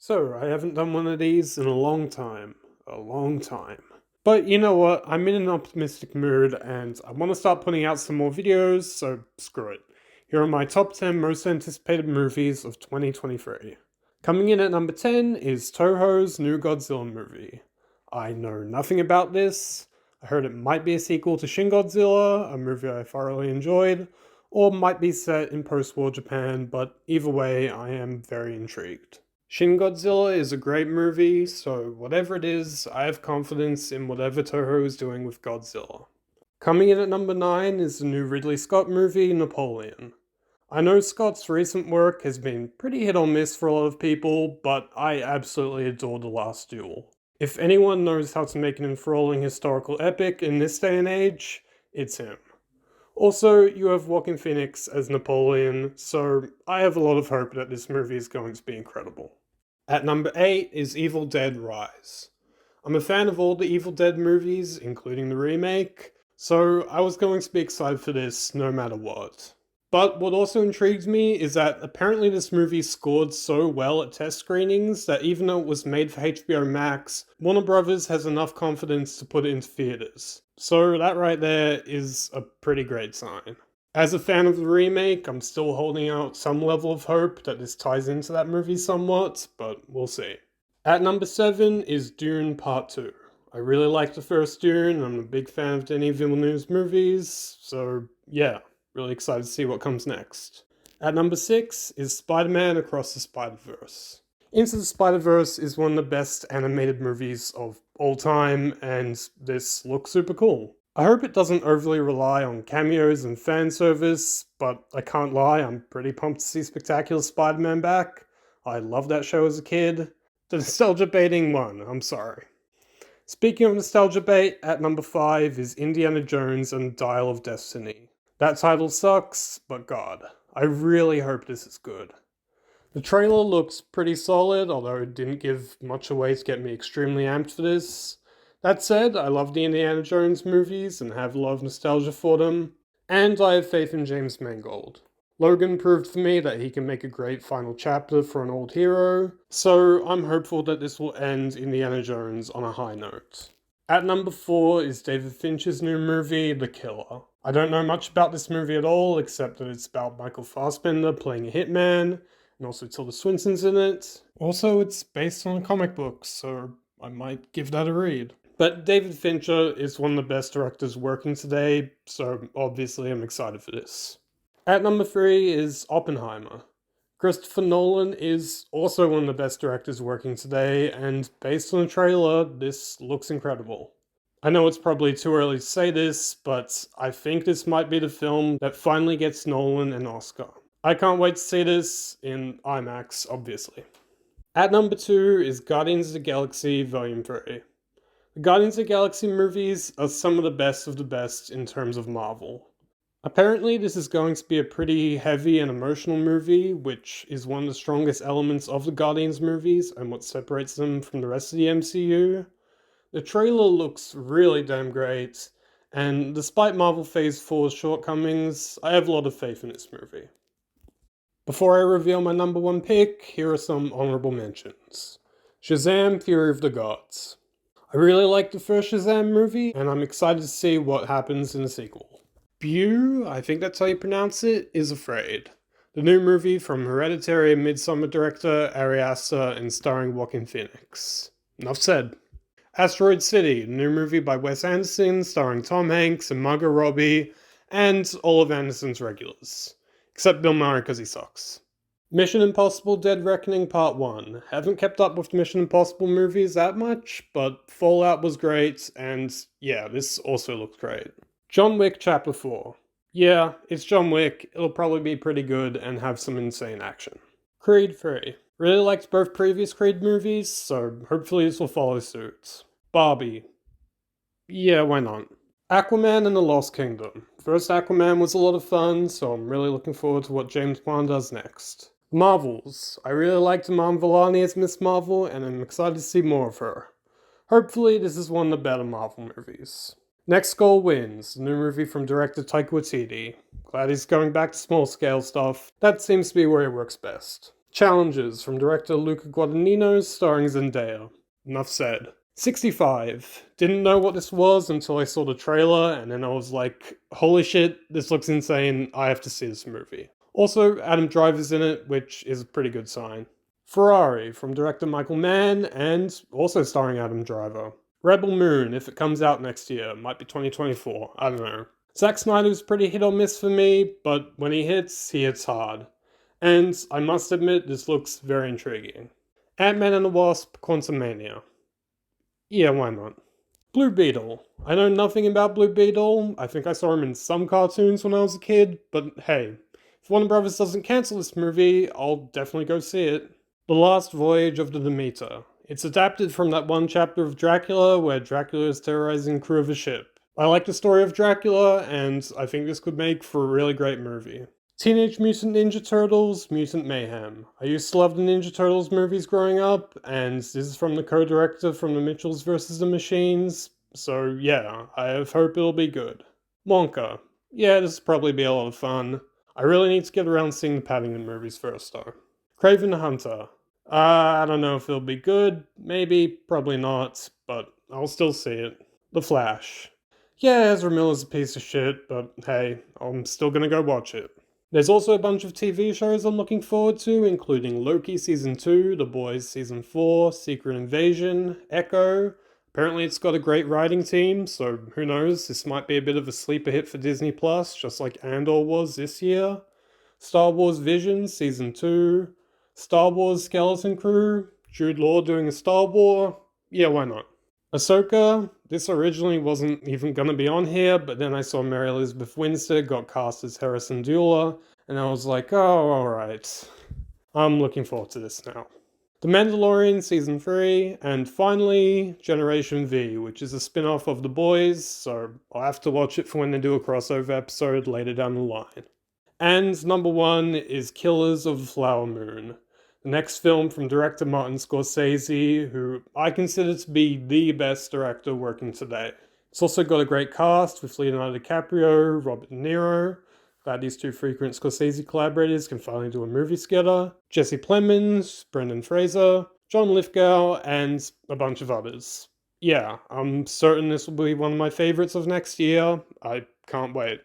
So, I haven't done one of these in a long time. A long time. But you know what? I'm in an optimistic mood and I want to start putting out some more videos, so screw it. Here are my top 10 most anticipated movies of 2023. Coming in at number 10 is Toho's new Godzilla movie. I know nothing about this. I heard it might be a sequel to Shin Godzilla, a movie I thoroughly enjoyed, or might be set in post-war Japan, but either way, I am very intrigued. Shin Godzilla is a great movie, so whatever it is, I have confidence in whatever Toho is doing with Godzilla. Coming in at number 9 is the new Ridley Scott movie, Napoleon. I know Scott's recent work has been pretty hit or miss for a lot of people, but I absolutely adore The Last Duel. If anyone knows how to make an enthralling historical epic in this day and age, it's him. Also, you have Joaquin Phoenix as Napoleon, so I have a lot of hope that this movie is going to be incredible. At number 8 is Evil Dead Rise. I'm a fan of all the Evil Dead movies, including the remake, so I was going to be excited for this no matter what. But what also intrigues me is that apparently this movie scored so well at test screenings that even though it was made for HBO Max, Warner Brothers has enough confidence to put it into theaters. So that right there is a pretty great sign. As a fan of the remake, I'm still holding out some level of hope that this ties into that movie somewhat, but we'll see. At number 7 is Dune Part 2. I really liked the first Dune, I'm a big fan of Denis Villeneuve's movies, so yeah, really excited to see what comes next. At number 6 is Spider-Man Across the Spider-Verse. Into the Spider-Verse is one of the best animated movies of all time, and this looks super cool. I hope it doesn't overly rely on cameos and fan service, but I can't lie, I'm pretty pumped to see Spectacular Spider-Man back. I loved that show as a kid. The nostalgia baiting one, I'm sorry. Speaking of nostalgia bait, at number 5 is Indiana Jones and Dial of Destiny. That title sucks, but god, I really hope this is good. The trailer looks pretty solid, although it didn't give much away to get me extremely amped for this. That said, I love the Indiana Jones movies and have a lot of nostalgia for them, and I have faith in James Mangold. Logan proved for me that he can make a great final chapter for an old hero, so I'm hopeful that this will end Indiana Jones on a high note. At number 4 is David Fincher's new movie, The Killer. I don't know much about this movie at all, except that it's about Michael Fassbender playing a hitman, and also Tilda Swinton's in it. Also, it's based on a comic book, so I might give that a read. But David Fincher is one of the best directors working today, so obviously I'm excited for this. At number 3 is Oppenheimer. Christopher Nolan is also one of the best directors working today, and based on the trailer, this looks incredible. I know it's probably too early to say this, but I think this might be the film that finally gets Nolan an Oscar. I can't wait to see this in IMAX, obviously. At number 2 is Guardians of the Galaxy Volume 3. The Guardians of the Galaxy movies are some of the best in terms of Marvel. Apparently, this is going to be a pretty heavy and emotional movie, which is one of the strongest elements of the Guardians movies and what separates them from the rest of the MCU. The trailer looks really damn great, and despite Marvel Phase 4's shortcomings, I have a lot of faith in this movie. Before I reveal my number 1 pick, here are some honorable mentions. Shazam! Fury of the Gods. I really liked the first Shazam movie, and I'm excited to see what happens in the sequel. Beau, I think that's how you pronounce it, is Afraid. The new movie from Hereditary and Midsommar director Ari Aster and starring Joaquin Phoenix. Enough said. Asteroid City, a new movie by Wes Anderson starring Tom Hanks and Margot Robbie, and all of Anderson's regulars. Except Bill Murray because he sucks. Mission Impossible Dead Reckoning Part 1. Haven't kept up with Mission Impossible movies that much, but Fallout was great, and yeah, this also looked great. John Wick Chapter 4. Yeah, it's John Wick, it'll probably be pretty good and have some insane action. Creed 3. Really liked both previous Creed movies, so hopefully this will follow suit. Barbie. Yeah, why not? Aquaman and the Lost Kingdom. First Aquaman was a lot of fun, so I'm really looking forward to what James Wan does next. Marvels. I really liked Iman Vellani as Miss Marvel, and I'm excited to see more of her. Hopefully this is one of the better Marvel movies. Next Goal Wins, the new movie from director Taika Waititi. Glad he's going back to small scale stuff. That seems to be where he works best. Challenges from director Luca Guadagnino starring Zendaya. Enough said. 65. Didn't know what this was until I saw the trailer, and then I was like, holy shit, this looks insane, I have to see this movie. Also, Adam Driver's in it, which is a pretty good sign. Ferrari from director Michael Mann, and also starring Adam Driver. Rebel Moon, if it comes out next year, might be 2024, I don't know. Zack Snyder's pretty hit or miss for me, but when he hits hard. And I must admit, this looks very intriguing. Ant-Man and the Wasp, Quantumania. Yeah, why not? Blue Beetle. I know nothing about Blue Beetle. I think I saw him in some cartoons when I was a kid, but hey, if Warner Brothers doesn't cancel this movie, I'll definitely go see it. The Last Voyage of the Demeter. It's adapted from that one chapter of Dracula where Dracula is terrorizing the crew of a ship. I like the story of Dracula, and I think this could make for a really great movie. Teenage Mutant Ninja Turtles, Mutant Mayhem. I used to love the Ninja Turtles movies growing up, and this is from the co-director from the Mitchells vs. the Machines, so yeah, I have hope it'll be good. Wonka. Yeah, this will probably be a lot of fun. I really need to get around seeing the Paddington movies first though. Kraven the Hunter. I don't know if it'll be good, maybe, probably not, but I'll still see it. The Flash. Yeah, Ezra Miller's a piece of shit, but hey, I'm still gonna go watch it. There's also a bunch of TV shows I'm looking forward to, including Loki Season 2, The Boys Season 4, Secret Invasion, Echo. Apparently it's got a great writing team, so who knows, this might be a bit of a sleeper hit for Disney+, just like Andor was this year. Star Wars Visions Season 2, Star Wars Skeleton Crew, Jude Law doing a Star War. Yeah, why not? Ahsoka, this originally wasn't even gonna be on here, but then I saw Mary Elizabeth Winstead got cast as Hera Syndulla, and I was like, oh, alright. I'm looking forward to this now. The Mandalorian Season 3, and finally, Generation V, which is a spin-off of The Boys, so I'll have to watch it for when they do a crossover episode later down the line. And number 1 is Killers of the Flower Moon. The next film from director Martin Scorsese, who I consider to be the best director working today. It's also got a great cast with Leonardo DiCaprio, Robert De Niro. Glad these two frequent Scorsese collaborators can finally do a movie together. Jesse Plemons, Brendan Fraser, John Lithgow, and a bunch of others. Yeah, I'm certain this will be one of my favorites of next year. I can't wait.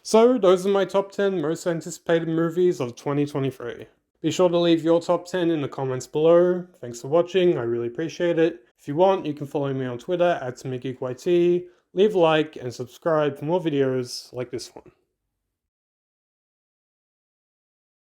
So, those are my top 10 most anticipated movies of 2023. Be sure to leave your top 10 in the comments below. Thanks for watching, I really appreciate it. If you want, you can follow me on Twitter @SmiGeekYT, leave a like, and subscribe for more videos like this one.